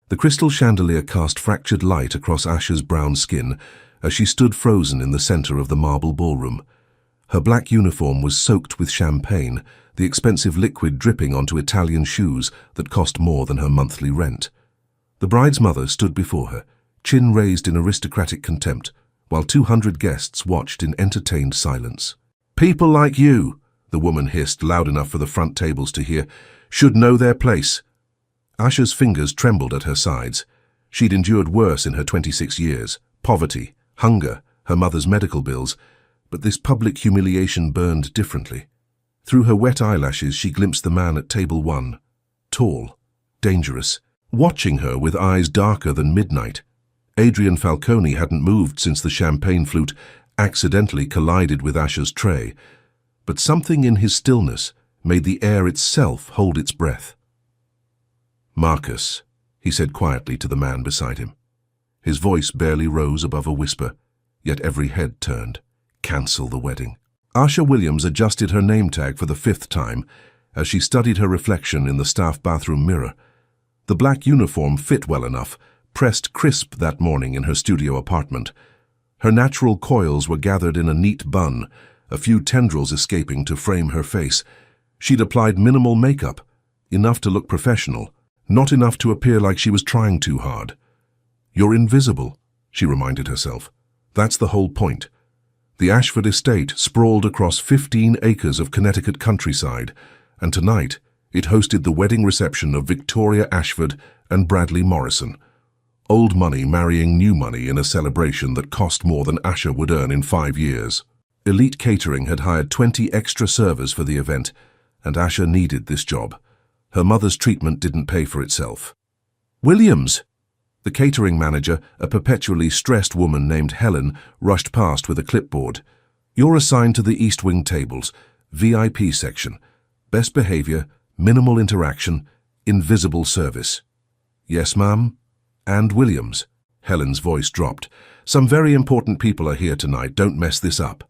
The crystal chandelier cast fractured light across Asha's brown skin as she stood frozen in the center of the marble ballroom. Her black uniform was soaked with champagne, the expensive liquid dripping onto Italian shoes that cost more than her monthly rent. The bride's mother stood before her, chin raised in aristocratic contempt, while 200 guests watched in entertained silence. "People like you," the woman hissed loud enough for the front tables to hear, "should know their place." Asha's fingers trembled at her sides. She'd endured worse in her 26 years. Poverty, hunger, her mother's medical bills. But this public humiliation burned differently. Through her wet eyelashes she glimpsed the man at table 1. Tall, dangerous, watching her with eyes darker than midnight. Adrian Falcone hadn't moved since the champagne flute accidentally collided with Asha's tray. But something in his stillness made the air itself hold its breath. "Marcus," he said quietly to the man beside him. His voice barely rose above a whisper, yet every head turned. "Cancel the wedding." Asha Williams adjusted her name tag for the 5th time as she studied her reflection in the staff bathroom mirror. The black uniform fit well enough, pressed crisp that morning in her studio apartment. Her natural coils were gathered in a neat bun, a few tendrils escaping to frame her face. She'd applied minimal makeup, enough to look professional, not enough to appear like she was trying too hard. "You're invisible," she reminded herself. "That's the whole point." The Ashford estate sprawled across 15 acres of Connecticut countryside, and tonight it hosted the wedding reception of Victoria Ashford and Bradley Morrison. Old money marrying new money in a celebration that cost more than Asha would earn in 5 years. Elite Catering had hired 20 extra servers for the event, and Asha needed this job. Her mother's treatment didn't pay for itself. "Williams!" The catering manager, a perpetually stressed woman named Helen, rushed past with a clipboard. "You're assigned to the East Wing tables, VIP section. Best behavior, minimal interaction, invisible service." "Yes, ma'am?" "And Williams." Helen's voice dropped. "Some very important people are here tonight. Don't mess this up."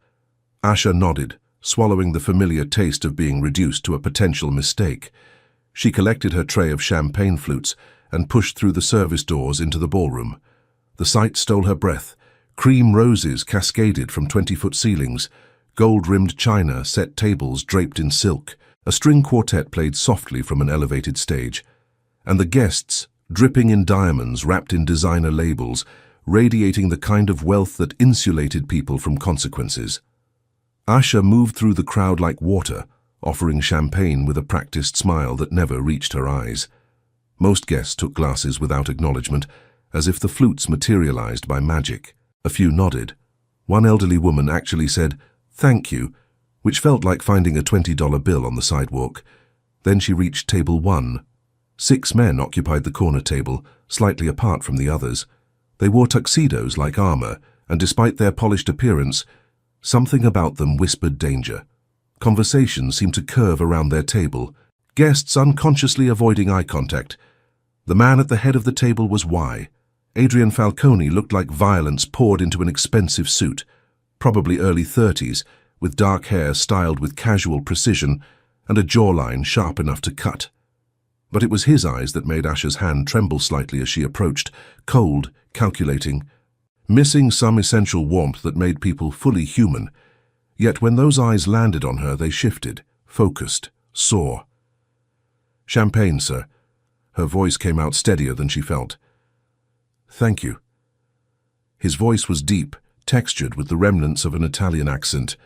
Asha nodded, swallowing the familiar taste of being reduced to a potential mistake. She collected her tray of champagne flutes and pushed through the service doors into the ballroom. The sight stole her breath. Cream roses cascaded from 20-foot ceilings. Gold-rimmed china set tables draped in silk. A string quartet played softly from an elevated stage. And the guests, dripping in diamonds wrapped in designer labels, radiating the kind of wealth that insulated people from consequences. Asha moved through the crowd like water, offering champagne with a practiced smile that never reached her eyes. Most guests took glasses without acknowledgement, as if the flutes materialized by magic. A few nodded. One elderly woman actually said, "Thank you," which felt like finding a $20 bill on the sidewalk. Then she reached table 1. 6 men occupied the corner table, slightly apart from the others. They wore tuxedos like armor, and despite their polished appearance, something about them whispered danger. Conversation seemed to curve around their table, guests unconsciously avoiding eye contact. The man at the head of the table was Y. Adrian Falcone looked like violence poured into an expensive suit, probably early 30s, with dark hair styled with casual precision and a jawline sharp enough to cut. But it was his eyes that made Asha's hand tremble slightly as she approached, cold, calculating, missing some essential warmth that made people fully human. Yet when those eyes landed on her, they shifted, focused, saw. "Champagne, sir." Her voice came out steadier than she felt. "Thank you." His voice was deep, textured with the remnants of an Italian accent.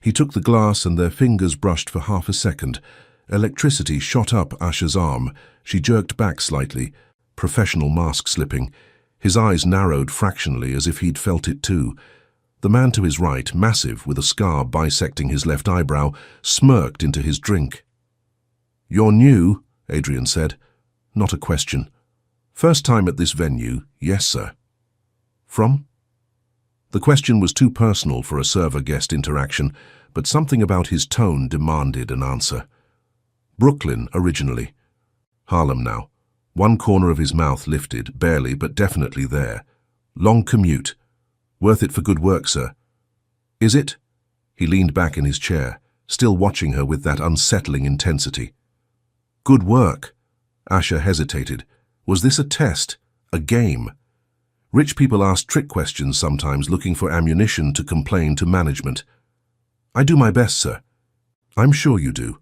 He took the glass and their fingers brushed for half a second. Electricity shot up Asha's arm. She jerked back slightly, professional mask slipping. His eyes narrowed fractionally as if he'd felt it too. The man to his right, massive, with a scar bisecting his left eyebrow, smirked into his drink. "You're new," Adrian said. "Not a question." "First time at this venue?" "Yes, sir." "From?" The question was too personal for a server-guest interaction, but something about his tone demanded an answer. "Brooklyn, originally. Harlem now." One corner of his mouth lifted, barely but definitely there. "Long commute. Worth it for good work, sir." "Is it?" He leaned back in his chair, still watching her with that unsettling intensity. "Good work." Asha hesitated. Was this a test? A game? Rich people ask trick questions sometimes, looking for ammunition to complain to management. I do my best, sir. I'm sure you do.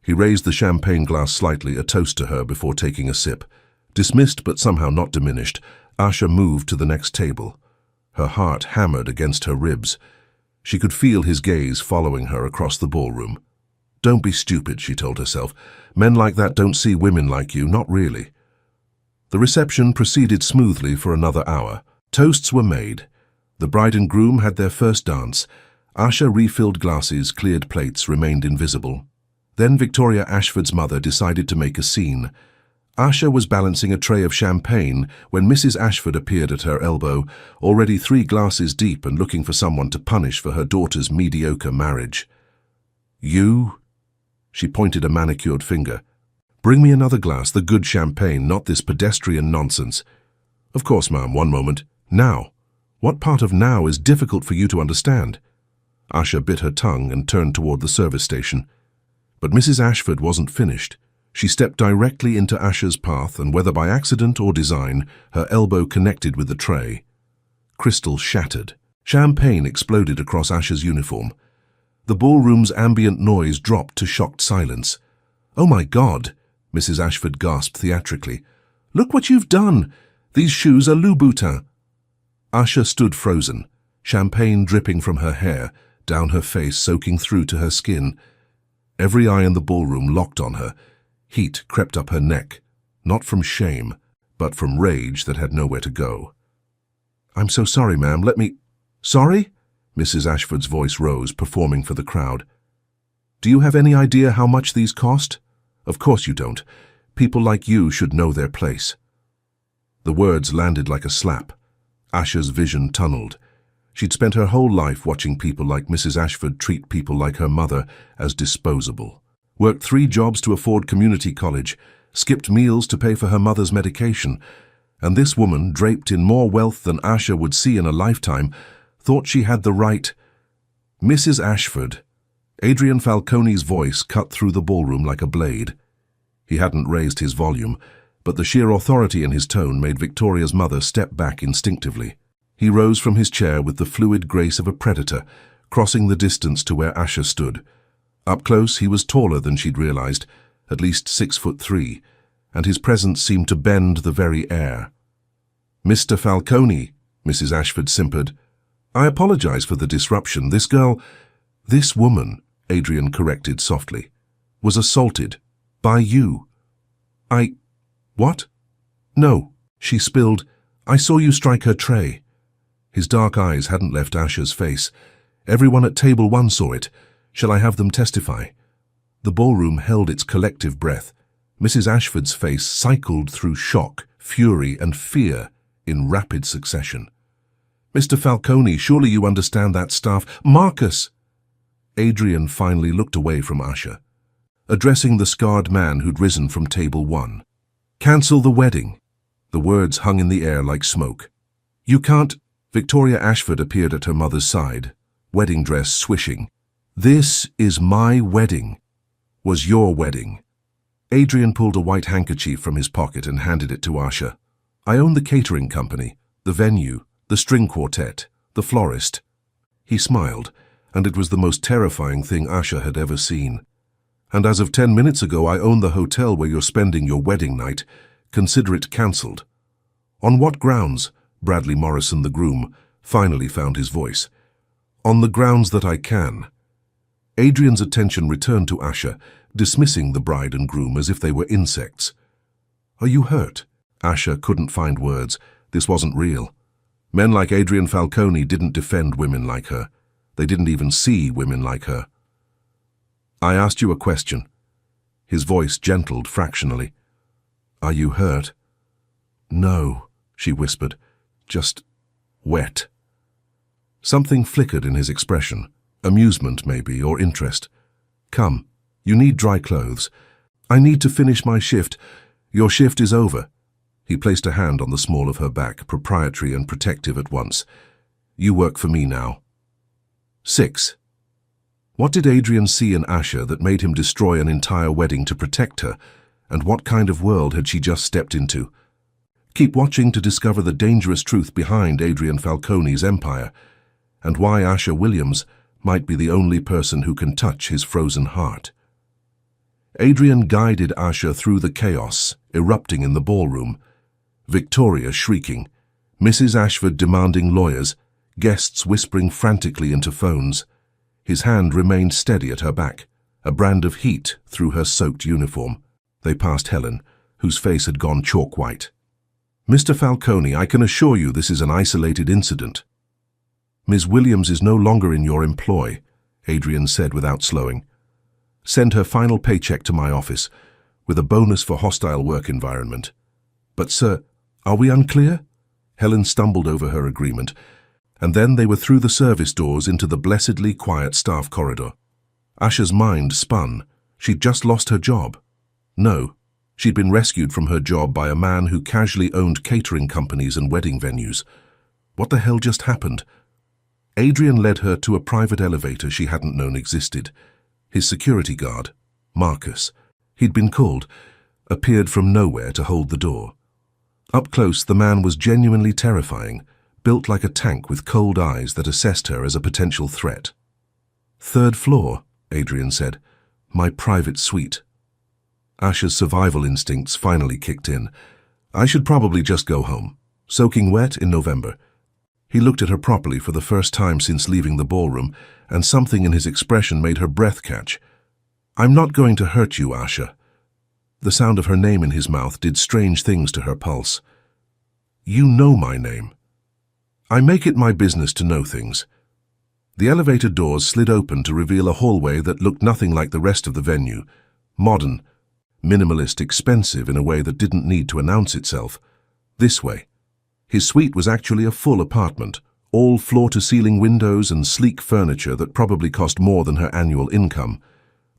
He raised the champagne glass slightly, a toast to her, before taking a sip. Dismissed but somehow not diminished, Asha moved to the next table. Her heart hammered against her ribs. She could feel his gaze following her across the ballroom. Don't be stupid, she told herself. Men like that don't see women like you, not really. The reception proceeded smoothly for another hour. Toasts were made. The bride and groom had their first dance. Asha refilled glasses, cleared plates, remained invisible. Then Victoria Ashford's mother decided to make a scene. Asha was balancing a tray of champagne when Mrs. Ashford appeared at her elbow, already 3 glasses deep and looking for someone to punish for her daughter's mediocre marriage. You? She pointed a manicured finger. Bring me another glass, the good champagne, not this pedestrian nonsense. Of course, ma'am, one moment. Now. What part of now is difficult for you to understand? Asha bit her tongue and turned toward the service station. But Mrs. Ashford wasn't finished. She stepped directly into Asha's path, and whether by accident or design, her elbow connected with the tray. Crystal shattered. Champagne exploded across Asha's uniform. The ballroom's ambient noise dropped to shocked silence. "Oh my God!" Mrs. Ashford gasped theatrically. "Look what you've done! These shoes are Louboutin." Asha stood frozen, champagne dripping from her hair, down her face, soaking through to her skin. Every eye in the ballroom locked on her. Heat crept up her neck, not from shame, but from rage that had nowhere to go. "I'm so sorry, ma'am. Let me—" "Sorry?" Mrs. Ashford's voice rose, performing for the crowd. "Do you have any idea how much these cost? Of course you don't. People like you should know their place." The words landed like a slap. Asha's vision tunneled. She'd spent her whole life watching people like Mrs. Ashford treat people like her mother as disposable. Worked 3 jobs to afford community college, skipped meals to pay for her mother's medication, and this woman, draped in more wealth than Asha would see in a lifetime, thought she had the right. "Mrs. Ashford." Adrian Falcone's voice cut through the ballroom like a blade. He hadn't raised his volume, but the sheer authority in his tone made Victoria's mother step back instinctively. He rose from his chair with the fluid grace of a predator, crossing the distance to where Asha stood. Up close, he was taller than she'd realized, at least 6'3", and his presence seemed to bend the very air. "Mr. Falcone," Mrs. Ashford simpered. "I apologize for the disruption. This woman," Adrian corrected softly, "was assaulted. By you." What?" "No," she spilled. "I saw you strike her tray." His dark eyes hadn't left Asha's face. "Everyone at table 1 saw it. Shall I have them testify?" The ballroom held its collective breath. Mrs. Ashford's face cycled through shock, fury, and fear in rapid succession. "Mr. Falcone, surely you understand that staff—" "Marcus!" Adrian finally looked away from Asha, addressing the scarred man who'd risen from table 1. "Cancel the wedding." The words hung in the air like smoke. "You can't—" Victoria Ashford appeared at her mother's side, wedding dress swishing. "This is my wedding. Was your wedding." Adrian pulled a white handkerchief from his pocket and handed it to Asha. "I own the catering company, the venue, the string quartet, the florist." He smiled, and it was the most terrifying thing Asha had ever seen. "And as of 10 minutes ago, I own the hotel where you're spending your wedding night. Consider it cancelled." "On what grounds?" Bradley Morrison, the groom, finally found his voice. "On the grounds that I can." Adrian's attention returned to Asha, dismissing the bride and groom as if they were insects. "Are you hurt?" Asha couldn't find words. This wasn't real. Men like Adrian Falcone didn't defend women like her. They didn't even see women like her. "I asked you a question." His voice gentled fractionally. "Are you hurt?" "No," she whispered. "Just wet." Something flickered in his expression. Amusement, maybe, or interest. "Come, you need dry clothes. I need to finish my shift. Your shift is over." He placed a hand on the small of her back, proprietary and protective at once. "You work for me now." 6. What did Adrian see in Asha that made him destroy an entire wedding to protect her? And what kind of world had she just stepped into? Keep watching to discover the dangerous truth behind Adrian Falcone's empire, and why Asha Williams might be the only person who can touch his frozen heart. Adrian guided Asha through the chaos erupting in the ballroom. Victoria shrieking, Mrs. Ashford demanding lawyers, guests whispering frantically into phones. His hand remained steady at her back, a brand of heat through her soaked uniform. They passed Helen, whose face had gone chalk white. "Mr. Falcone, I can assure you this is an isolated incident." "Ms. Williams is no longer in your employ," Adrian said without slowing. "Send her final paycheck to my office, with a bonus for hostile work environment." "But sir, are we unclear?" Helen stumbled over her agreement, and then they were through the service doors into the blessedly quiet staff corridor. Asha's mind spun. She'd just lost her job. No, she'd been rescued from her job by a man who casually owned catering companies and wedding venues. What the hell just happened? Adrian led her to a private elevator she hadn't known existed. His security guard, Marcus, he'd been called, appeared from nowhere to hold the door. Up close, the man was genuinely terrifying, built like a tank with cold eyes that assessed her as a potential threat. "Third floor," Adrian said. "My private suite." Asha's survival instincts finally kicked in. "I should probably just go home. Soaking wet in November." He looked at her properly for the first time since leaving the ballroom, and something in his expression made her breath catch. "I'm not going to hurt you, Asha." The sound of her name in his mouth did strange things to her pulse. "You know my name." "I make it my business to know things." The elevator doors slid open to reveal a hallway that looked nothing like the rest of the venue. Modern, minimalist, expensive in a way that didn't need to announce itself. This way. His suite was actually a full apartment, all floor-to-ceiling windows and sleek furniture that probably cost more than her annual income.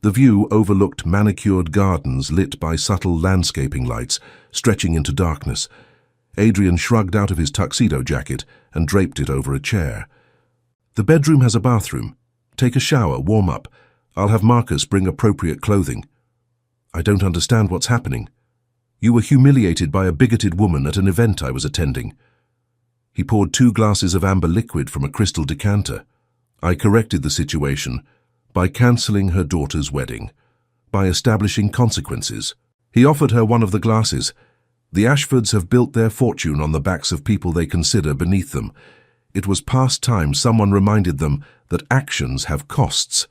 The view overlooked manicured gardens lit by subtle landscaping lights, stretching into darkness. Adrian shrugged out of his tuxedo jacket and draped it over a chair. "The bedroom has a bathroom. Take a shower, warm up. I'll have Marcus bring appropriate clothing." "I don't understand what's happening." "You were humiliated by a bigoted woman at an event I was attending." He poured 2 glasses of amber liquid from a crystal decanter. "I corrected the situation by cancelling her daughter's wedding, by establishing consequences." He offered her one of the glasses. "The Ashfords have built their fortune on the backs of people they consider beneath them. It was past time someone reminded them that actions have costs."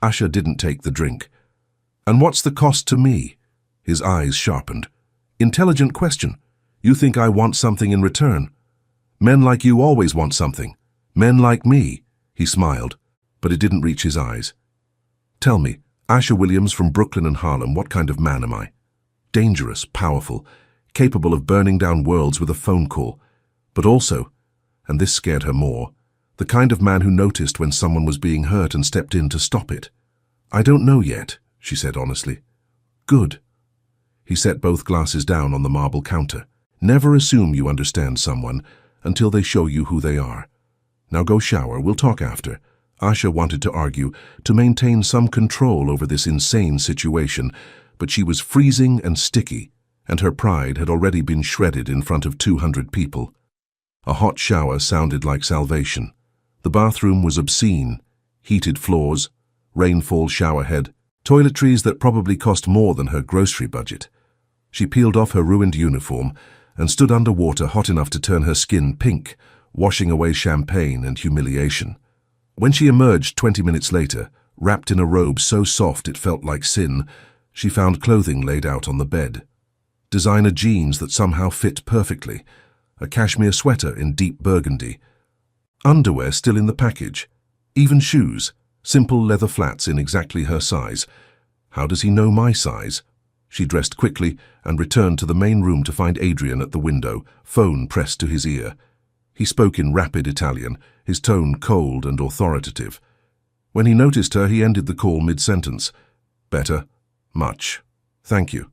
Asha didn't take the drink. "And what's the cost to me?" His eyes sharpened. "Intelligent question. You think I want something in return? Men like you always want something. Men like me." He smiled, but it didn't reach his eyes. "Tell me, Asha Williams from Brooklyn and Harlem, what kind of man am I? Dangerous, powerful, capable of burning down worlds with a phone call, but also, and this scared her more, the kind of man who noticed when someone was being hurt and stepped in to stop it." "I don't know yet," she said honestly. "Good." He set both glasses down on the marble counter. "Never assume you understand someone until they show you who they are. Now go shower, we'll talk after." Asha wanted to argue, to maintain some control over this insane situation, but she was freezing and sticky, and her pride had already been shredded in front of 200 people. A hot shower sounded like salvation. The bathroom was obscene, heated floors, rainfall showerhead, toiletries that probably cost more than her grocery budget. She peeled off her ruined uniform and stood under water hot enough to turn her skin pink, washing away champagne and humiliation. When she emerged 20 minutes later, wrapped in a robe so soft it felt like sin, she found clothing laid out on the bed. Designer jeans that somehow fit perfectly, a cashmere sweater in deep burgundy, underwear still in the package, even shoes, simple leather flats in exactly her size. How does he know my size? She dressed quickly and returned to the main room to find Adrian at the window, phone pressed to his ear. He spoke in rapid Italian, his tone cold and authoritative. When he noticed her, he ended the call mid-sentence. "Better. Much. Thank you."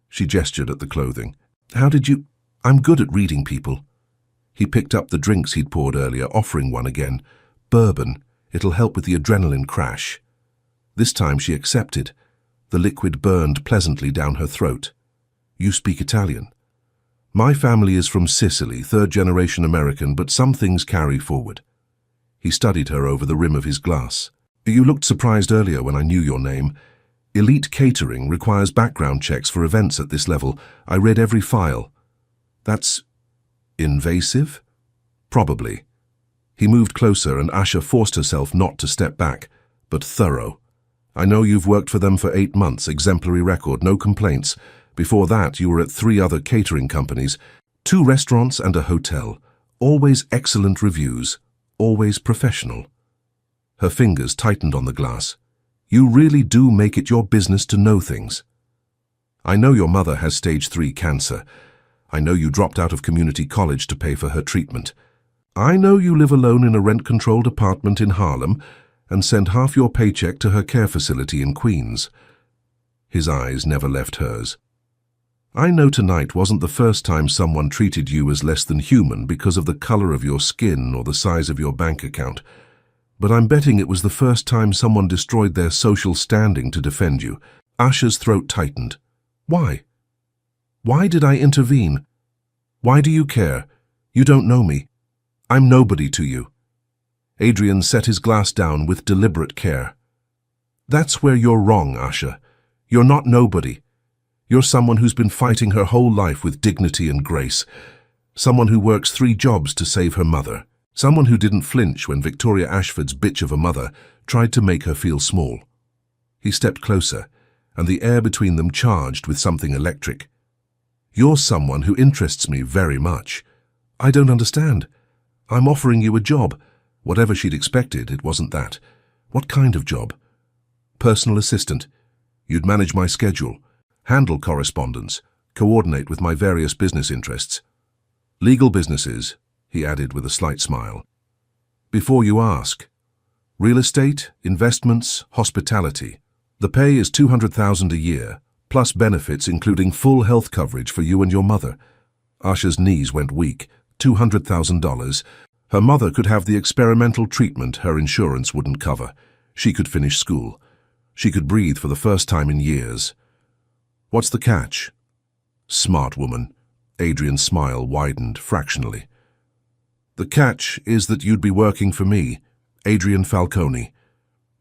She gestured at the clothing. "How did you—" "I'm good at reading people." He picked up the drinks he'd poured earlier, offering one again. "Bourbon. It'll help with the adrenaline crash." This time she accepted. The liquid burned pleasantly down her throat. "You speak Italian?" My family is from Sicily, third-generation American, but some things carry forward. He studied her over the rim of his glass. You looked surprised earlier when I knew your name. Elite catering requires background checks for events at this level. I read every file. That's invasive? Probably. He moved closer and Asha forced herself not to step back, but thorough. I know you've worked for them for 8 months, exemplary record, no complaints. Before that, you were at 3 other catering companies, 2 restaurants and a hotel. Always excellent reviews, always professional. Her fingers tightened on the glass. You really do make it your business to know things. I know your mother has stage 3 cancer. I know you dropped out of community college to pay for her treatment. I know you live alone in a rent-controlled apartment in Harlem and send half your paycheck to her care facility in Queens. His eyes never left hers. I know tonight wasn't the first time someone treated you as less than human because of the color of your skin or the size of your bank account, but I'm betting it was the first time someone destroyed their social standing to defend you. Asha's throat tightened. Why? Why did I intervene? Why do you care? You don't know me. I'm nobody to you. Adrian set his glass down with deliberate care. That's where you're wrong, Asha. You're not nobody. You're someone who's been fighting her whole life with dignity and grace. Someone who works 3 jobs to save her mother. Someone who didn't flinch when Victoria Ashford's bitch of a mother tried to make her feel small. He stepped closer, and the air between them charged with something electric. You're someone who interests me very much. I don't understand. I'm offering you a job. Whatever she'd expected, it wasn't that. What kind of job? Personal assistant. You'd manage my schedule, handle correspondence, coordinate with my various business interests. Legal businesses, he added with a slight smile. Before you ask. Real estate, investments, hospitality. The pay is $200,000 a year, plus benefits including full health coverage for you and your mother. Asha's knees went weak. $200,000. Her mother could have the experimental treatment her insurance wouldn't cover. She could finish school. She could breathe for the first time in years. What's the catch? Smart woman. Adrian's smile widened fractionally. The catch is that you'd be working for me, Adrian Falcone.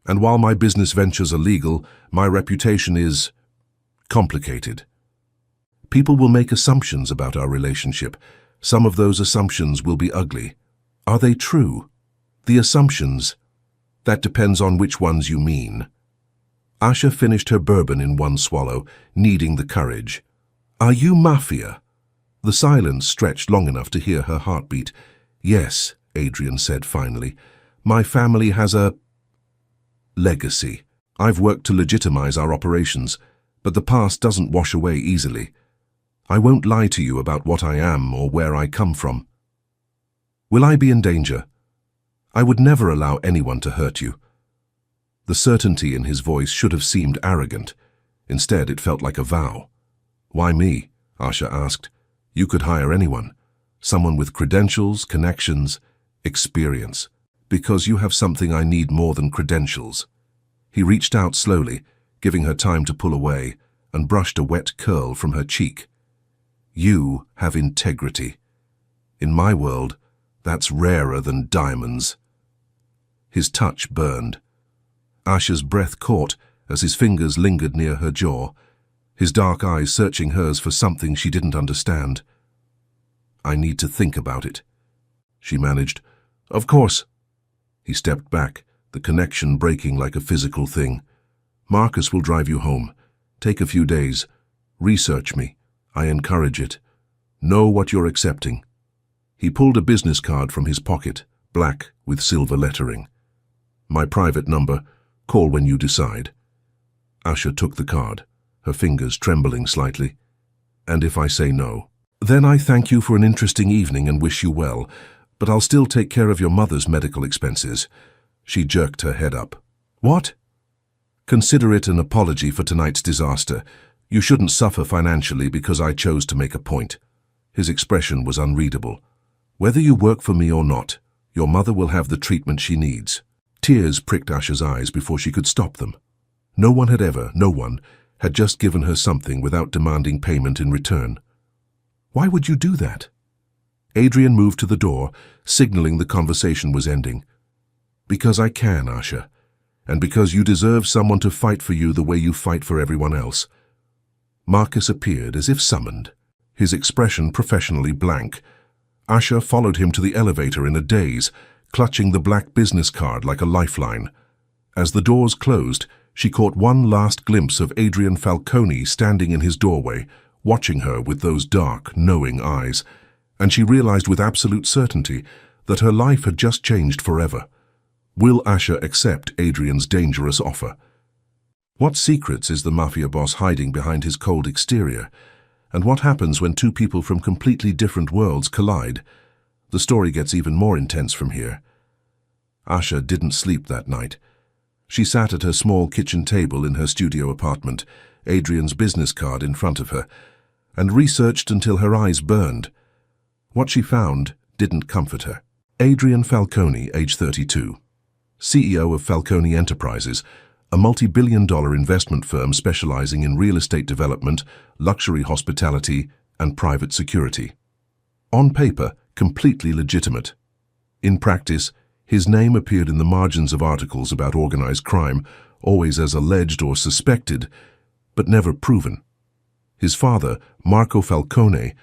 And while my business ventures are legal, my reputation is complicated. People will make assumptions about our relationship. Some of those assumptions will be ugly. Are they true? The assumptions. That depends on which ones you mean. Asha finished her bourbon in one swallow, needing the courage. Are you Mafia? The silence stretched long enough to hear her heartbeat. Yes, Adrian said finally. My family has a legacy. I've worked to legitimize our operations, but the past doesn't wash away easily. I won't lie to you about what I am or where I come from. Will I be in danger? I would never allow anyone to hurt you. The certainty in his voice should have seemed arrogant. Instead, it felt like a vow. Why me? Asha asked. You could hire anyone. Someone with credentials, connections, experience. Because you have something I need more than credentials. He reached out slowly, giving her time to pull away, and brushed a wet curl from her cheek. You have integrity. In my world, that's rarer than diamonds. His touch burned. Asha's breath caught as his fingers lingered near her jaw, his dark eyes searching hers for something she didn't understand. I need to think about it, she managed. Of course. He stepped back, the connection breaking like a physical thing. Marcus will drive you home. Take a few days. Research me. I encourage it. Know what you're accepting. He pulled a business card from his pocket, black with silver lettering. My private number. Call when you decide. Asha took the card, her fingers trembling slightly. And if I say no? Then I thank you for an interesting evening and wish you well, but I'll still take care of your mother's medical expenses. She jerked her head up. What? Consider it an apology for tonight's disaster. You shouldn't suffer financially because I chose to make a point. His expression was unreadable. Whether you work for me or not, your mother will have the treatment she needs. Tears pricked Asha's eyes before she could stop them. No one had just given her something without demanding payment in return. Why would you do that? Adrian moved to the door, signaling the conversation was ending. Because I can, Asha, and because you deserve someone to fight for you the way you fight for everyone else. Marcus appeared as if summoned, his expression professionally blank. Asha followed him to the elevator in a daze, clutching the black business card like a lifeline. As the doors closed, she caught one last glimpse of Adrian Falcone standing in his doorway, watching her with those dark, knowing eyes, and she realized with absolute certainty that her life had just changed forever. Will Asha accept Adrian's dangerous offer? What secrets is the Mafia boss hiding behind his cold exterior? And what happens when two people from completely different worlds collide? The story gets even more intense from here. Asha didn't sleep that night. She sat at her small kitchen table in her studio apartment, Adrian's business card in front of her, and researched until her eyes burned. What she found didn't comfort her. Adrian Falcone, age 32, CEO of Falcone Enterprises, a multi-billion-dollar investment firm specializing in real estate development, luxury hospitality, and private security. On paper, completely legitimate. In practice, his name appeared in the margins of articles about organized crime, always as alleged or suspected, but never proven. His father, Marco Falcone,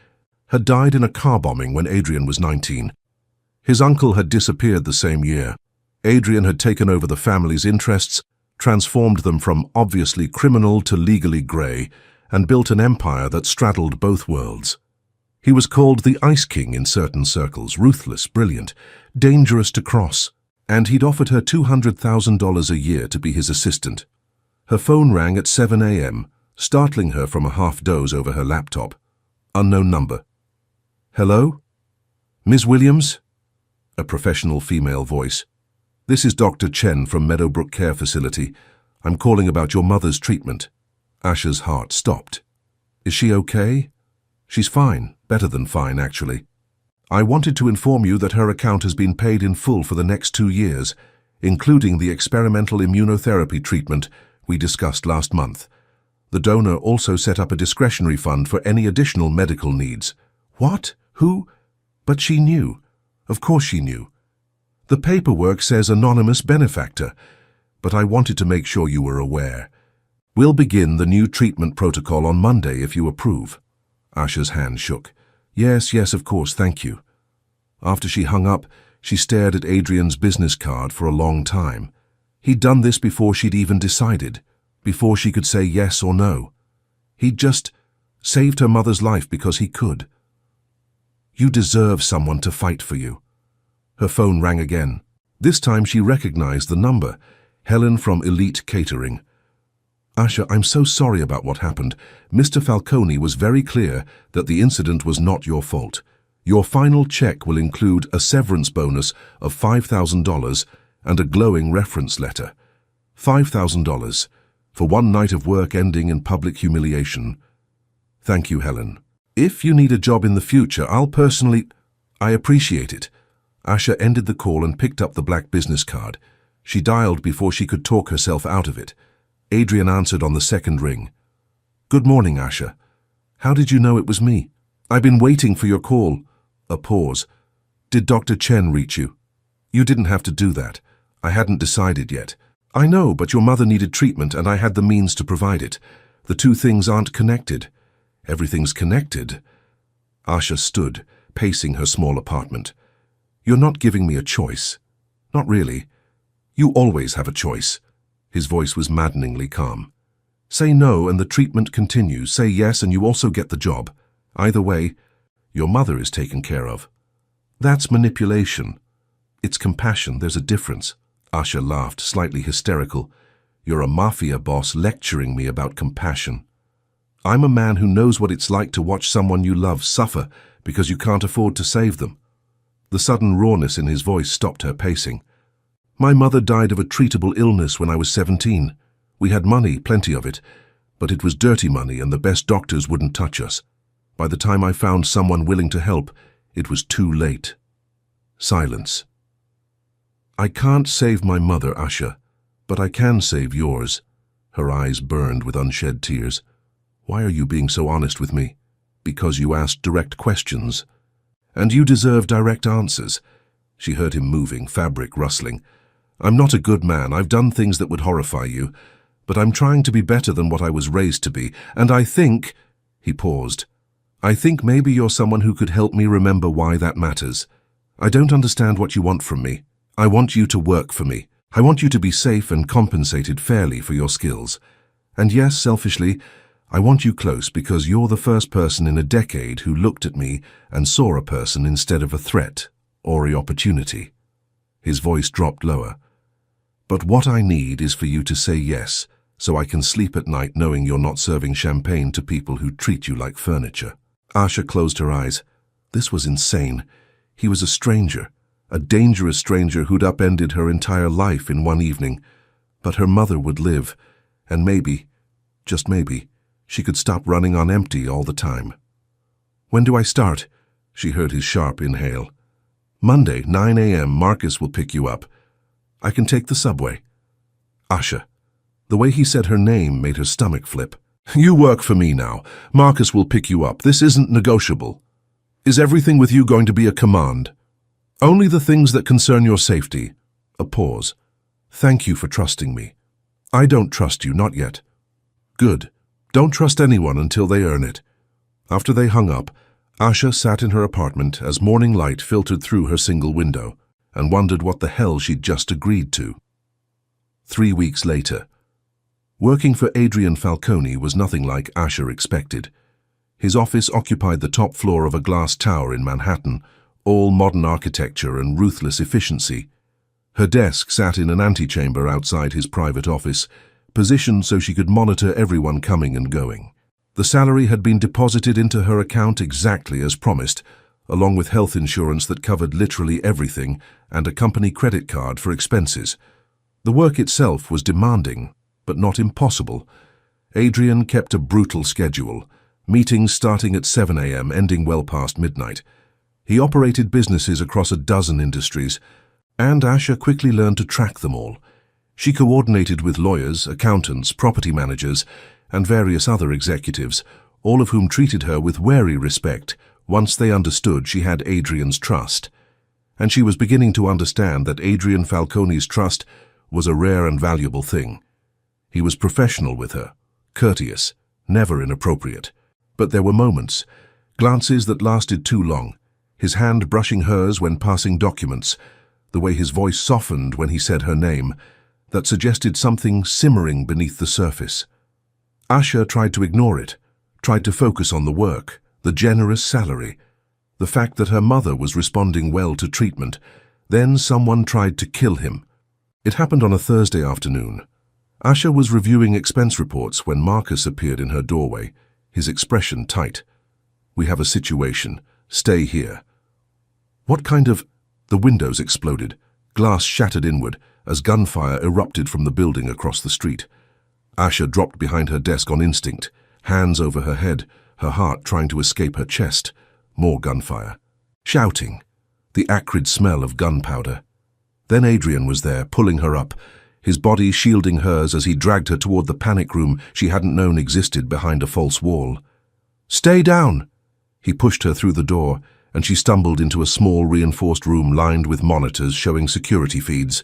had died in a car bombing when Adrian was 19. His uncle had disappeared the same year. Adrian had taken over the family's interests, transformed them from obviously criminal to legally grey, and built an empire that straddled both worlds. He was called the Ice King in certain circles, ruthless, brilliant, dangerous to cross, and he'd offered her $200,000 a year to be his assistant. Her phone rang at 7 a.m., startling her from a half-doze over her laptop. Unknown number. Hello? Ms. Williams? A professional female voice. This is Dr. Chen from Meadowbrook Care Facility. I'm calling about your mother's treatment. Asha's heart stopped. Is she okay? She's fine. Better than fine, actually. I wanted to inform you that her account has been paid in full for the next 2 years, including the experimental immunotherapy treatment we discussed last month. The donor also set up a discretionary fund for any additional medical needs. What? Who? But she knew. Of course she knew. The paperwork says anonymous benefactor, but I wanted to make sure you were aware. We'll begin the new treatment protocol on Monday if you approve. Asha's hand shook. Yes, of course, thank you. After she hung up, she stared at Adrian's business card for a long time. He'd done this before she'd even decided, before she could say yes or no. He'd just saved her mother's life because he could. You deserve someone to fight for you. Her phone rang again. This time she recognized the number, Helen from Elite Catering. Asha, I'm so sorry about what happened. Mr. Falcone was very clear that the incident was not your fault. Your final check will include a severance bonus of $5,000 and a glowing reference letter. $5,000 for one night of work ending in public humiliation. Thank you, Helen. If you need a job in the future, I'll personally... I appreciate it. Asha ended the call and picked up the black business card. She dialed before she could talk herself out of it. Adrian answered on the second ring. Good morning, Asha. How did you know it was me? I've been waiting for your call. A pause. Did Dr. Chen reach you? You didn't have to do that. I hadn't decided yet. I know, but your mother needed treatment and I had the means to provide it. The two things aren't connected. Everything's connected. Asha stood, pacing her small apartment. You're not giving me a choice. Not really. You always have a choice. His voice was maddeningly calm. Say no and the treatment continues. Say yes and you also get the job. Either way, your mother is taken care of. That's manipulation. It's compassion. There's a difference. Asha laughed, slightly hysterical. You're a mafia boss lecturing me about compassion. I'm a man who knows what it's like to watch someone you love suffer because you can't afford to save them. The sudden rawness in his voice stopped her pacing. My mother died of a treatable illness when I was 17. We had money, plenty of it, but it was dirty money and the best doctors wouldn't touch us. By the time I found someone willing to help, it was too late. Silence. I can't save my mother, Asha, but I can save yours. Her eyes burned with unshed tears. Why are you being so honest with me? because you asked direct questions. And you deserve direct answers. She heard him moving, fabric rustling. I'm not a good man. I've done things that would horrify you. But I'm trying to be better than what I was raised to be. And I think... He paused. I think maybe you're someone who could help me remember why that matters. I don't understand what you want from me. I want you to work for me. I want you to be safe and compensated fairly for your skills. And yes, selfishly, I want you close because you're the first person in a decade who looked at me and saw a person instead of a threat or an opportunity. His voice dropped lower. But what I need is for you to say yes, so I can sleep at night knowing you're not serving champagne to people who treat you like furniture. Asha closed her eyes. This was insane. He was a stranger, a dangerous stranger who'd upended her entire life in one evening. But her mother would live, and maybe, just maybe, she could stop running on empty all the time. When do I start? She heard his sharp inhale. Monday, 9 a.m. Marcus will pick you up. I can take the subway. Asha. The way he said her name made her stomach flip. You work for me now. Marcus will pick you up. This isn't negotiable. Is everything with you going to be a command? Only the things that concern your safety. A pause. Thank you for trusting me. I don't trust you, not yet. Good. Don't trust anyone until they earn it. After they hung up, Asha sat in her apartment as morning light filtered through her single window and wondered what the hell she'd just agreed to. 3 weeks later. Working for Adrian Falcone was nothing like Asha expected. His office occupied the top floor of a glass tower in Manhattan, all modern architecture and ruthless efficiency. Her desk sat in an antechamber outside his private office, positioned so she could monitor everyone coming and going. The salary had been deposited into her account exactly as promised, along with health insurance that covered literally everything and a company credit card for expenses. The work itself was demanding, but not impossible. Adrian kept a brutal schedule, meetings starting at 7 a.m., ending well past midnight. He operated businesses across a dozen industries, and Asha quickly learned to track them all. She coordinated with lawyers, accountants, property managers, and various other executives, all of whom treated her with wary respect once they understood she had Adrian's trust. And she was beginning to understand that Adrian Falcone's trust was a rare and valuable thing. He was professional with her, courteous, never inappropriate. But there were moments, glances that lasted too long, his hand brushing hers when passing documents, the way his voice softened when he said her name, that suggested something simmering beneath the surface. Asha tried to ignore it, tried to focus on the work, the generous salary, the fact that her mother was responding well to treatment. Then someone tried to kill him. It happened on a Thursday afternoon. Asha was reviewing expense reports when Marcus appeared in her doorway, his expression tight. We have a situation. Stay here. What kind of... The windows exploded. Glass shattered inward as gunfire erupted from the building across the street. Asha dropped behind her desk on instinct, hands over her head, her heart trying to escape her chest. More gunfire. Shouting. The acrid smell of gunpowder. Then Adrian was there, pulling her up, his body shielding hers as he dragged her toward the panic room she hadn't known existed behind a false wall. Stay down! He pushed her through the door, and she stumbled into a small reinforced room lined with monitors showing security feeds.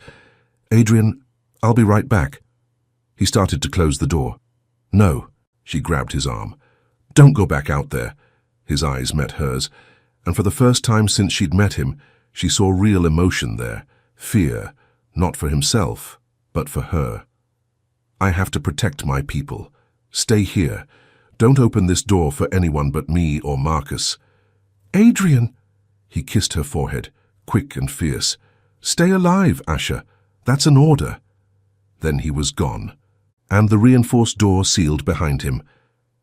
Adrian, I'll be right back. He started to close the door. No, she grabbed his arm. Don't go back out there. His eyes met hers, and for the first time since she'd met him, she saw real emotion there, fear, not for himself, but for her. I have to protect my people. Stay here. Don't open this door for anyone but me or Marcus. Adrian! He kissed her forehead, quick and fierce. Stay alive, Asha. That's an order. Then he was gone, and the reinforced door sealed behind him.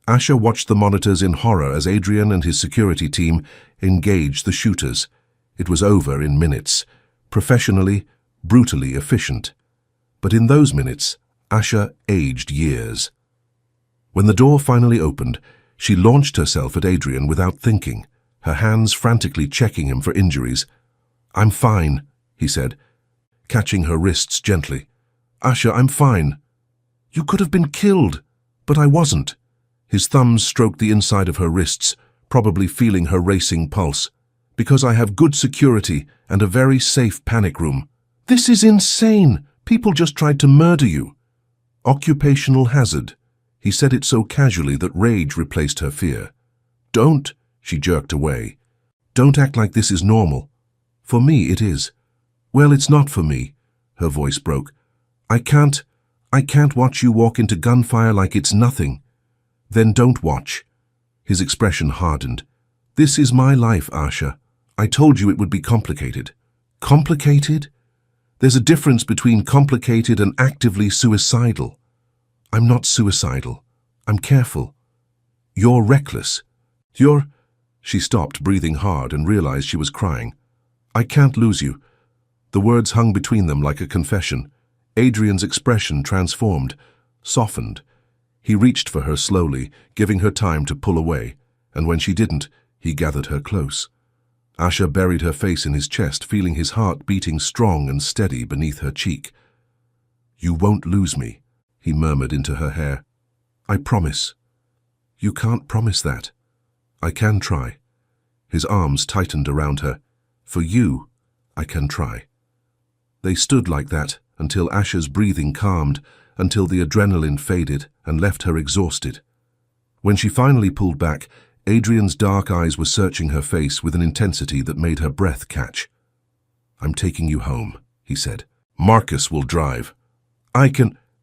Asha watched the monitors in horror as Adrian and his security team engaged the shooters. It was over in minutes, professionally, brutally efficient. But in those minutes, Asha aged years. When the door finally opened, she launched herself at Adrian without thinking, her hands frantically checking him for injuries. I'm fine, he said, catching her wrists gently. Asha, I'm fine. You could have been killed, but I wasn't. His thumbs stroked the inside of her wrists, probably feeling her racing pulse. Because I have good security and a very safe panic room. This is insane! People just tried to murder you. Occupational hazard. He said it so casually that rage replaced her fear. Don't, she jerked away. Don't act like this is normal. For me, it is. Well, it's not for me. Her voice broke. I can't watch you walk into gunfire like it's nothing. Then don't watch. His expression hardened. This is my life, Asha. I told you it would be complicated. Complicated? There's a difference between complicated and actively suicidal. I'm not suicidal. I'm careful. You're reckless. She stopped, breathing hard, and realized she was crying. I can't lose you. The words hung between them like a confession. Adrian's expression transformed, softened. He reached for her slowly, giving her time to pull away, and when she didn't, he gathered her close. Asha buried her face in his chest, feeling his heart beating strong and steady beneath her cheek. You won't lose me, he murmured into her hair. I promise. You can't promise that. I can try. His arms tightened around her. For you, I can try. They stood like that until Asha's breathing calmed, until the adrenaline faded and left her exhausted. When she finally pulled back, Adrian's dark eyes were searching her face with an intensity that made her breath catch. I'm taking you home, he said. Marcus will drive.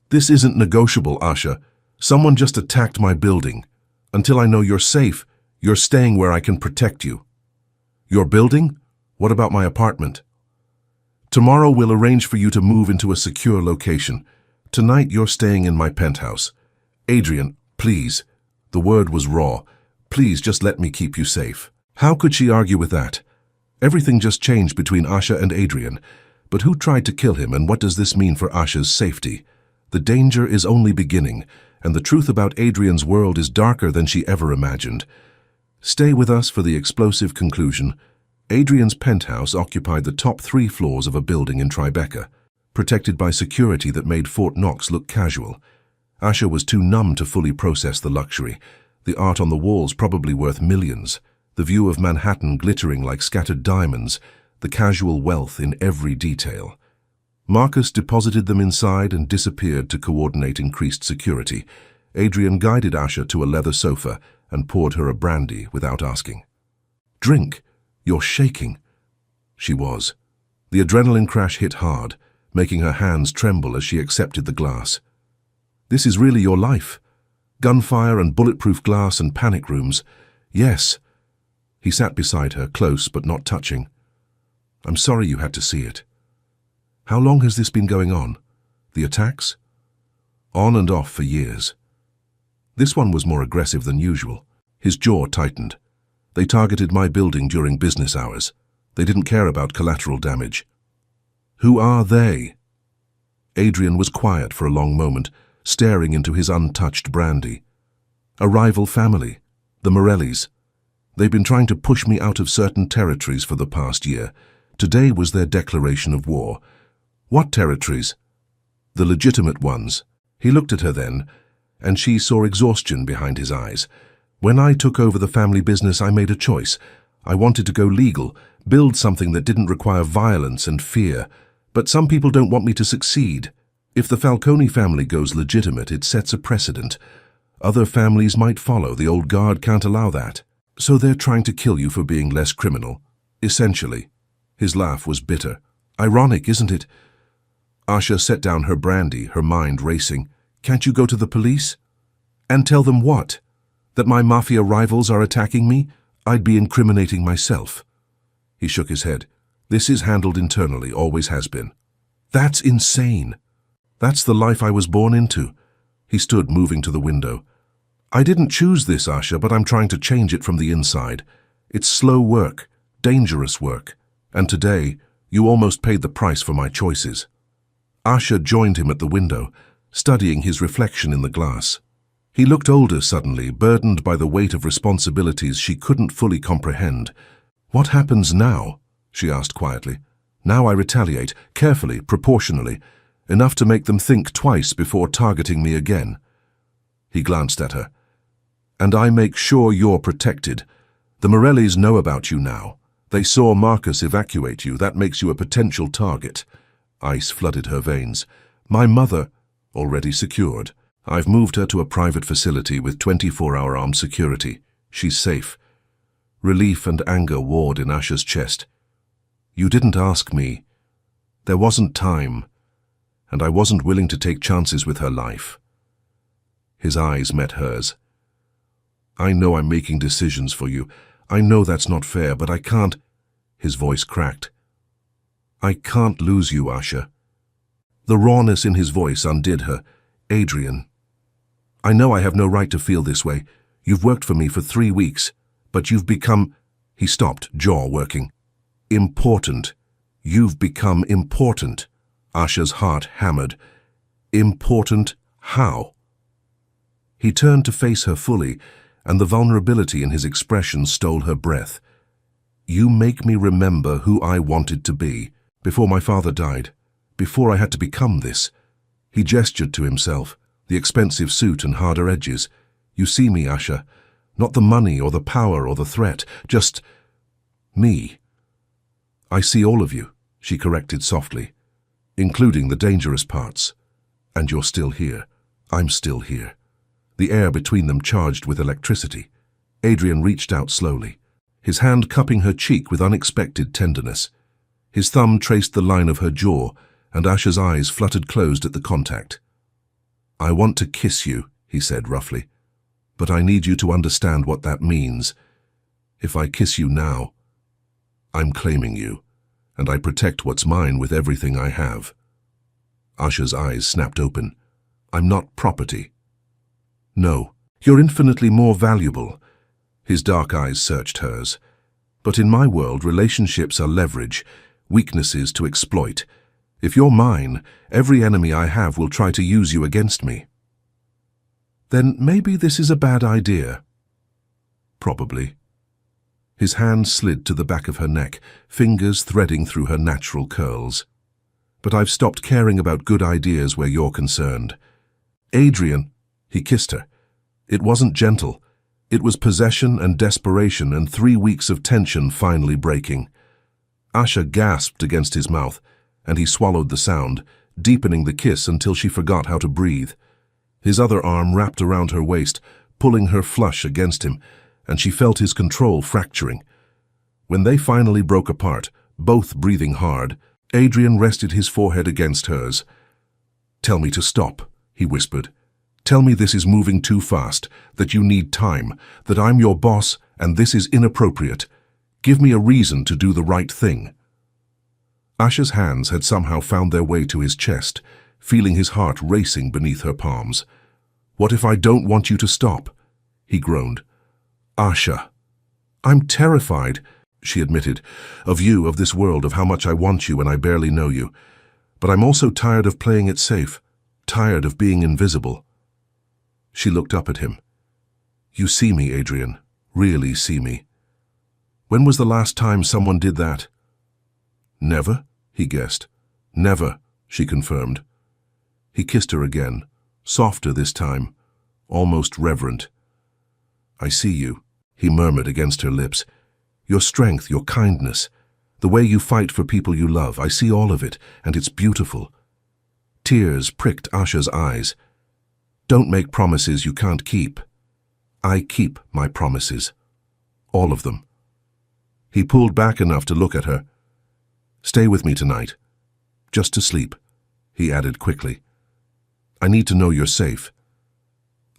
This isn't negotiable, Asha. Someone just attacked my building. Until I know you're safe, you're staying where I can protect you. Your building? What about my apartment? Tomorrow we'll arrange for you to move into a secure location. Tonight you're staying in my penthouse. Adrian, please. The word was raw. Please just let me keep you safe. How could she argue with that? Everything just changed between Asha and Adrian. But who tried to kill him, and what does this mean for Asha's safety? The danger is only beginning, and the truth about Adrian's world is darker than she ever imagined. Stay with us for the explosive conclusion. Adrian's penthouse occupied the top 3 floors of a building in Tribeca, protected by security that made Fort Knox look casual. Asha was too numb to fully process the luxury. The art on the walls probably worth millions, the view of Manhattan glittering like scattered diamonds, the casual wealth in every detail. Marcus deposited them inside and disappeared to coordinate increased security. Adrian guided Asha to a leather sofa and poured her a brandy without asking. Drink. You're shaking. She was. The adrenaline crash hit hard, making her hands tremble as she accepted the glass. This is really your life. Gunfire and bulletproof glass and panic rooms. Yes. He sat beside her, close but not touching. I'm sorry you had to see it. How long has this been going on? The attacks? On and off for years. This one was more aggressive than usual. His jaw tightened. They targeted my building during business hours. They didn't care about collateral damage. Who are they? Adrian was quiet for a long moment, staring into his untouched brandy. A rival family, the Morellis. They've been trying to push me out of certain territories for the past year. Today was their declaration of war. What territories? The legitimate ones. He looked at her then, and she saw exhaustion behind his eyes. When I took over the family business, I made a choice. I wanted to go legal, build something that didn't require violence and fear. But some people don't want me to succeed. If the Falcone family goes legitimate, it sets a precedent. Other families might follow. The old guard can't allow that. So they're trying to kill you for being less criminal. Essentially. His laugh was bitter. Ironic, isn't it? Asha set down her brandy, her mind racing. Can't you go to the police? And tell them what? That my Mafia rivals are attacking me? I'd be incriminating myself. He shook his head. This is handled internally, always has been. That's insane. That's the life I was born into. He stood, moving to the window. I didn't choose this, Asha, but I'm trying to change it from the inside. It's slow work, dangerous work. And today, you almost paid the price for my choices. Asha joined him at the window, studying his reflection in the glass. He looked older suddenly, burdened by the weight of responsibilities she couldn't fully comprehend. What happens now? She asked quietly. Now I retaliate, carefully, proportionally, enough to make them think twice before targeting me again. He glanced at her. And I make sure you're protected. The Morellis know about you now. They saw Marcus evacuate you. That makes you a potential target. Ice flooded her veins. My mother, already secured. I've moved her to a private facility with 24-hour armed security. She's safe. Relief and anger warred in Asha's chest. You didn't ask me. There wasn't time, and I wasn't willing to take chances with her life. His eyes met hers. I know I'm making decisions for you. I know that's not fair, but I can't. His voice cracked. I can't lose you, Asha. The rawness in his voice undid her. Adrian, I know I have no right to feel this way. You've worked for me for 3 weeks, but you've become... He stopped, jaw working. Important. You've become important. Asha's heart hammered. Important how? He turned to face her fully, and the vulnerability in his expression stole her breath. You make me remember who I wanted to be, before my father died, before I had to become this. He gestured to himself, the expensive suit and harder edges. You see me, Asha, not the money or the power or the threat, just me. I see all of you, she corrected softly, including the dangerous parts. And you're still here. I'm still here. The air between them charged with electricity. Adrian reached out slowly, his hand cupping her cheek with unexpected tenderness. His thumb traced the line of her jaw, and Asha's eyes fluttered closed at the contact. I want to kiss you, he said roughly, but I need you to understand what that means. If I kiss you now, I'm claiming you, and I protect what's mine with everything I have. Asha's eyes snapped open. I'm not property. No, you're infinitely more valuable. His dark eyes searched hers. But in my world, relationships are leverage, weaknesses to exploit. If you're mine, every enemy I have will try to use you against me. Then maybe this is a bad idea. Probably. His hand slid to the back of her neck, fingers threading through her natural curls. But I've stopped caring about good ideas where you're concerned. Adrian, he kissed her. It wasn't gentle. It was possession and desperation and 3 weeks of tension finally breaking. Asha gasped against his mouth, and he swallowed the sound, deepening the kiss until she forgot how to breathe. His other arm wrapped around her waist, pulling her flush against him, and she felt his control fracturing. When they finally broke apart, both breathing hard, Adrian rested his forehead against hers. Tell me to stop, he whispered. Tell me this is moving too fast, that you need time, that I'm your boss, and this is inappropriate. Give me a reason to do the right thing. Asha's hands had somehow found their way to his chest, feeling his heart racing beneath her palms. What if I don't want you to stop? He groaned. Asha, I'm terrified, she admitted, of you, of this world, of how much I want you when I barely know you. But I'm also tired of playing it safe, tired of being invisible. She looked up at him. You see me, Adrian, really see me. When was the last time someone did that? Never, he guessed. Never, she confirmed. He kissed her again, softer this time, almost reverent. I see you, he murmured against her lips. Your strength, your kindness, the way you fight for people you love, I see all of it, and it's beautiful. Tears pricked Asha's eyes. Don't make promises you can't keep. I keep my promises. All of them. He pulled back enough to look at her. Stay with me tonight. Just to sleep, he added quickly. I need to know you're safe.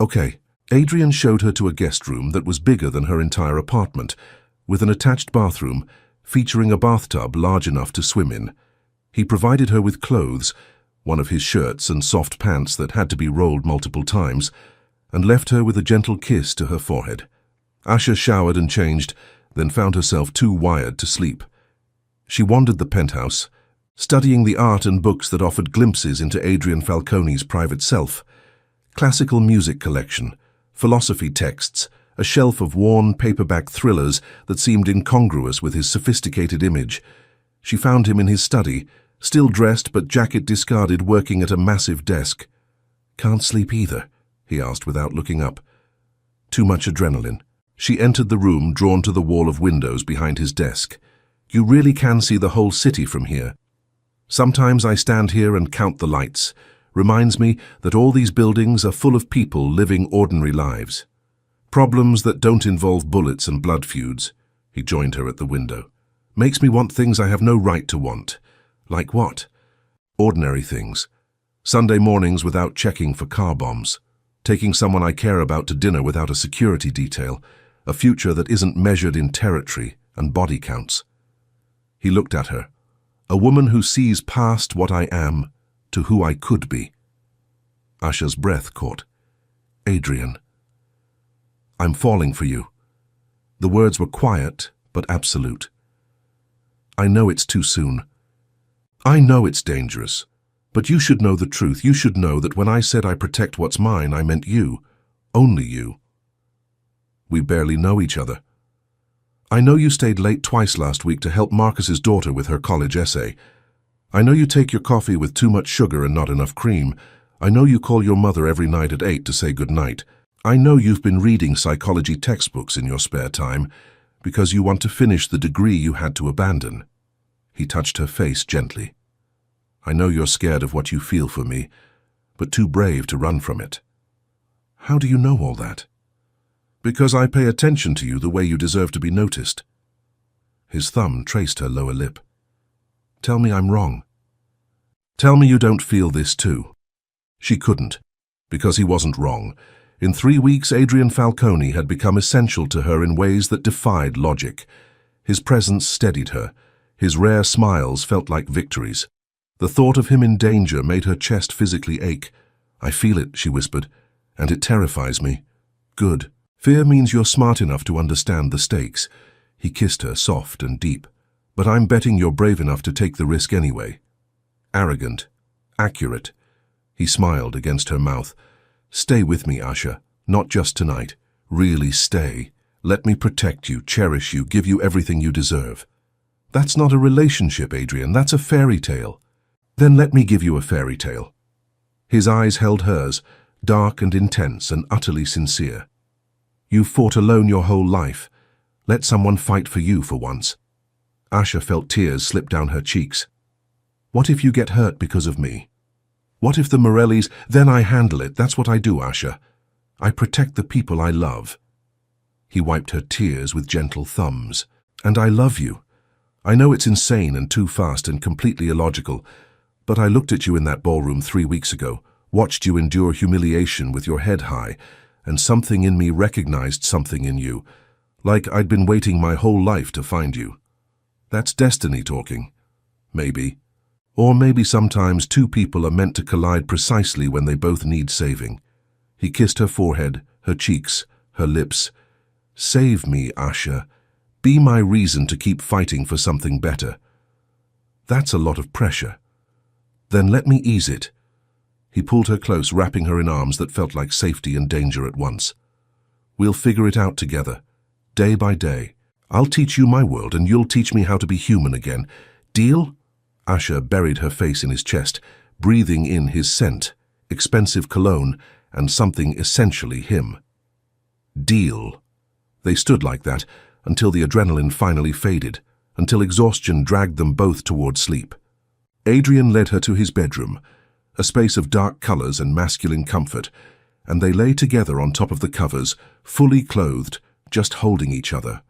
Okay. Adrian showed her to a guest room that was bigger than her entire apartment, with an attached bathroom featuring a bathtub large enough to swim in. He provided her with clothes, one of his shirts and soft pants that had to be rolled multiple times, and left her with a gentle kiss to her forehead. Asha showered and changed, then found herself too wired to sleep. She wandered the penthouse, studying the art and books that offered glimpses into Adrian Falcone's private self. Classical music collection, philosophy texts, a shelf of worn paperback thrillers that seemed incongruous with his sophisticated image. She found him in his study, still dressed but jacket discarded, working at a massive desk. Can't sleep either, he asked without looking up. Too much adrenaline. She entered the room, drawn to the wall of windows behind his desk. You really can see the whole city from here. Sometimes I stand here and count the lights. Reminds me that all these buildings are full of people living ordinary lives. Problems that don't involve bullets and blood feuds. He joined her at the window. Makes me want things I have no right to want. Like what? Ordinary things. Sunday mornings without checking for car bombs. Taking someone I care about to dinner without a security detail. A future that isn't measured in territory and body counts. He looked at her. A woman who sees past what I am to who I could be. Asha's breath caught. Adrian. I'm falling for you. The words were quiet, but absolute. I know it's too soon. I know it's dangerous. But you should know the truth. You should know that when I said I protect what's mine, I meant you. Only you. We barely know each other. I know you stayed late twice last week to help Marcus's daughter with her college essay. I know you take your coffee with too much sugar and not enough cream. I know you call your mother every night at 8 to say goodnight. I know you've been reading psychology textbooks in your spare time because you want to finish the degree you had to abandon. He touched her face gently. I know you're scared of what you feel for me, but too brave to run from it. How do you know all that? Because I pay attention to you the way you deserve to be noticed. His thumb traced her lower lip. Tell me I'm wrong. Tell me you don't feel this too. She couldn't, because he wasn't wrong. In 3 weeks, Adrian Falcone had become essential to her in ways that defied logic. His presence steadied her. His rare smiles felt like victories. The thought of him in danger made her chest physically ache. I feel it, she whispered, and it terrifies me. Good. Fear means you're smart enough to understand the stakes. He kissed her, soft and deep. But I'm betting you're brave enough to take the risk anyway. Arrogant. Accurate. He smiled against her mouth. Stay with me, Asha. Not just tonight. Really stay. Let me protect you, cherish you, give you everything you deserve. That's not a relationship, Adrian. That's a fairy tale. Then let me give you a fairy tale. His eyes held hers, dark and intense and utterly sincere. You've fought alone your whole life. Let someone fight for you for once. Asha felt tears slip down her cheeks. What if you get hurt because of me? What if the Morellis? Then I handle it. That's what I do, Asha. I protect the people I love. He wiped her tears with gentle thumbs. And I love you. I know it's insane and too fast and completely illogical, but I looked at you in that ballroom 3 weeks ago, watched you endure humiliation with your head high, and something in me recognized something in you, like I'd been waiting my whole life to find you. That's destiny talking. Maybe. Or maybe sometimes two people are meant to collide precisely when they both need saving. He kissed her forehead, her cheeks, her lips. Save me, Asha. Be my reason to keep fighting for something better. That's a lot of pressure. Then let me ease it. He pulled her close, wrapping her in arms that felt like safety and danger at once. We'll figure it out together, day by day. I'll teach you my world and you'll teach me how to be human again. Deal? Asha buried her face in his chest, breathing in his scent, expensive cologne, and something essentially him. Deal. They stood like that until the adrenaline finally faded, until exhaustion dragged them both toward sleep. Adrian led her to his bedroom, a space of dark colors and masculine comfort, and they lay together on top of the covers, fully clothed, just holding each other.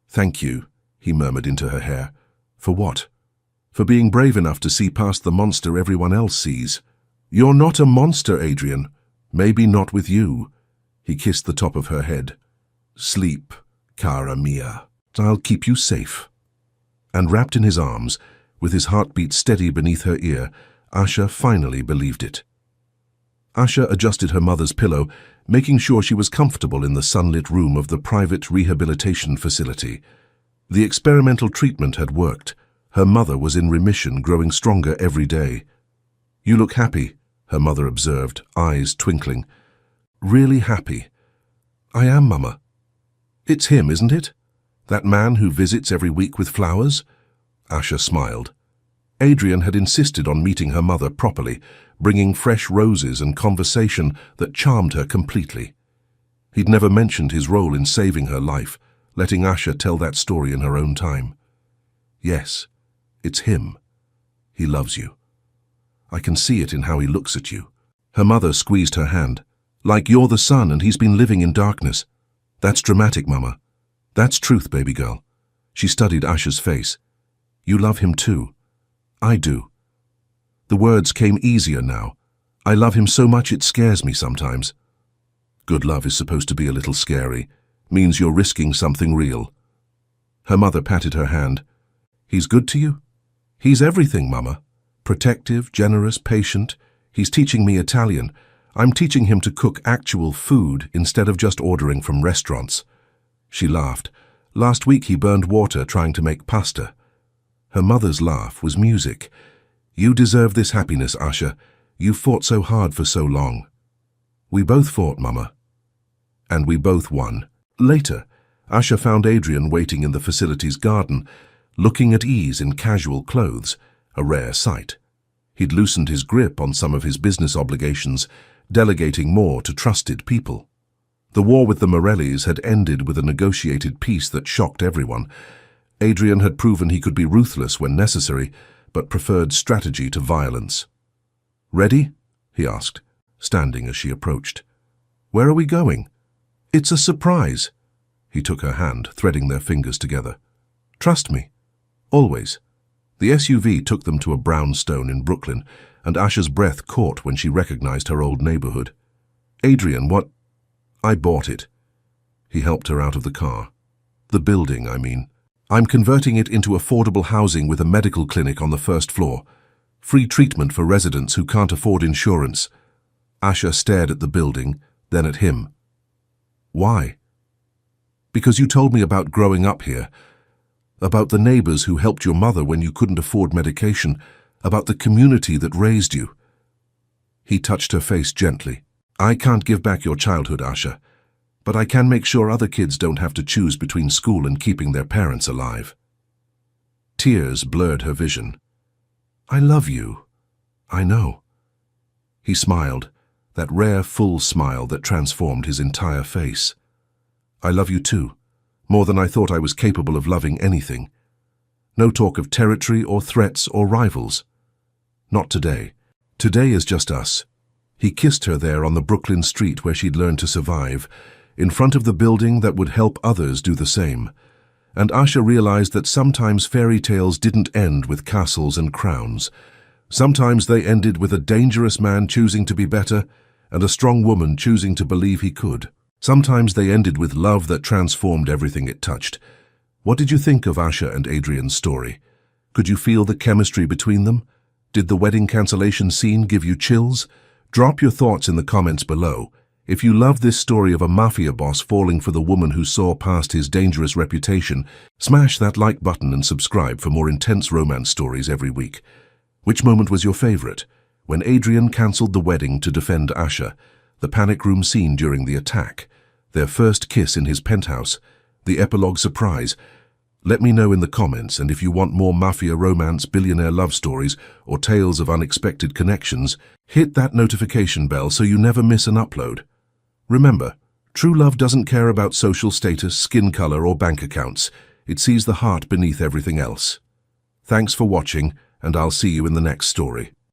Thank you, he murmured into her hair. For what? For being brave enough to see past the monster everyone else sees. You're not a monster, Adrian. Maybe not with you. He kissed the top of her head. Sleep, cara mia. I'll keep you safe. And wrapped in his arms, with his heartbeat steady beneath her ear, Asha finally believed it. Asha adjusted her mother's pillow, making sure she was comfortable in the sunlit room of the private rehabilitation facility. The experimental treatment had worked. Her mother was in remission, growing stronger every day. You look happy, her mother observed, eyes twinkling. Really happy. I am, Mama. It's him, isn't it? That man who visits every week with flowers? Asha smiled. Adrian had insisted on meeting her mother properly, bringing fresh roses and conversation that charmed her completely. He'd never mentioned his role in saving her life, letting Asha tell that story in her own time. Yes, it's him. He loves you. I can see it in how he looks at you. Her mother squeezed her hand. Like you're the sun and he's been living in darkness. That's dramatic, Mama. That's truth, baby girl. She studied Asha's face. You love him too. I do. The words came easier now. I love him so much it scares me sometimes. Good love is supposed to be a little scary. Means you're risking something real. Her mother patted her hand. He's good to you? He's everything, Mama. Protective, generous, patient. He's teaching me Italian. I'm teaching him to cook actual food instead of just ordering from restaurants. She laughed. Last week he burned water trying to make pasta. Her mother's laugh was music. You deserve this happiness, Asha. You fought so hard for so long. We both fought, Mama. And we both won. Later, Asha found Adrian waiting in the facility's garden, looking at ease in casual clothes, a rare sight. He'd loosened his grip on some of his business obligations, delegating more to trusted people. The war with the Morellis had ended with a negotiated peace that shocked everyone. Adrian had proven he could be ruthless when necessary, but preferred strategy to violence. Ready? He asked, standing as she approached. Where are we going? It's a surprise. He took her hand, threading their fingers together. Trust me. Always. The SUV took them to a brownstone in Brooklyn, and Asha's breath caught when she recognized her old neighborhood. Adrian, what? I bought it. He helped her out of the car. The building, I mean. I'm converting it into affordable housing with a medical clinic on the first floor. Free treatment for residents who can't afford insurance. Asha stared at the building, then at him. Why? Because you told me about growing up here. About the neighbors who helped your mother when you couldn't afford medication. About the community that raised you. He touched her face gently. I can't give back your childhood, Asha, but I can make sure other kids don't have to choose between school and keeping their parents alive. Tears blurred her vision. I love you. I know. He smiled, that rare, full smile that transformed his entire face. I love you too, more than I thought I was capable of loving anything. No talk of territory or threats or rivals. Not today. Today is just us. He kissed her there on the Brooklyn street where she'd learned to survive, in front of the building that would help others do the same. And Asha realized that sometimes fairy tales didn't end with castles and crowns. Sometimes they ended with a dangerous man choosing to be better and a strong woman choosing to believe he could. Sometimes they ended with love that transformed everything it touched. What did you think of Asha and Adrian's story? Could you feel the chemistry between them? Did the wedding cancellation scene give you chills? Drop your thoughts in the comments below. If you love this story of a mafia boss falling for the woman who saw past his dangerous reputation, smash that like button and subscribe for more intense romance stories every week. Which moment was your favorite? When Adrian cancelled the wedding to defend Asha, the panic room scene during the attack, their first kiss in his penthouse, the epilogue surprise? Let me know in the comments, and if you want more mafia romance, billionaire love stories, or tales of unexpected connections, hit that notification bell so you never miss an upload. Remember, true love doesn't care about social status, skin color, or bank accounts. It sees the heart beneath everything else. Thanks for watching, and I'll see you in the next story.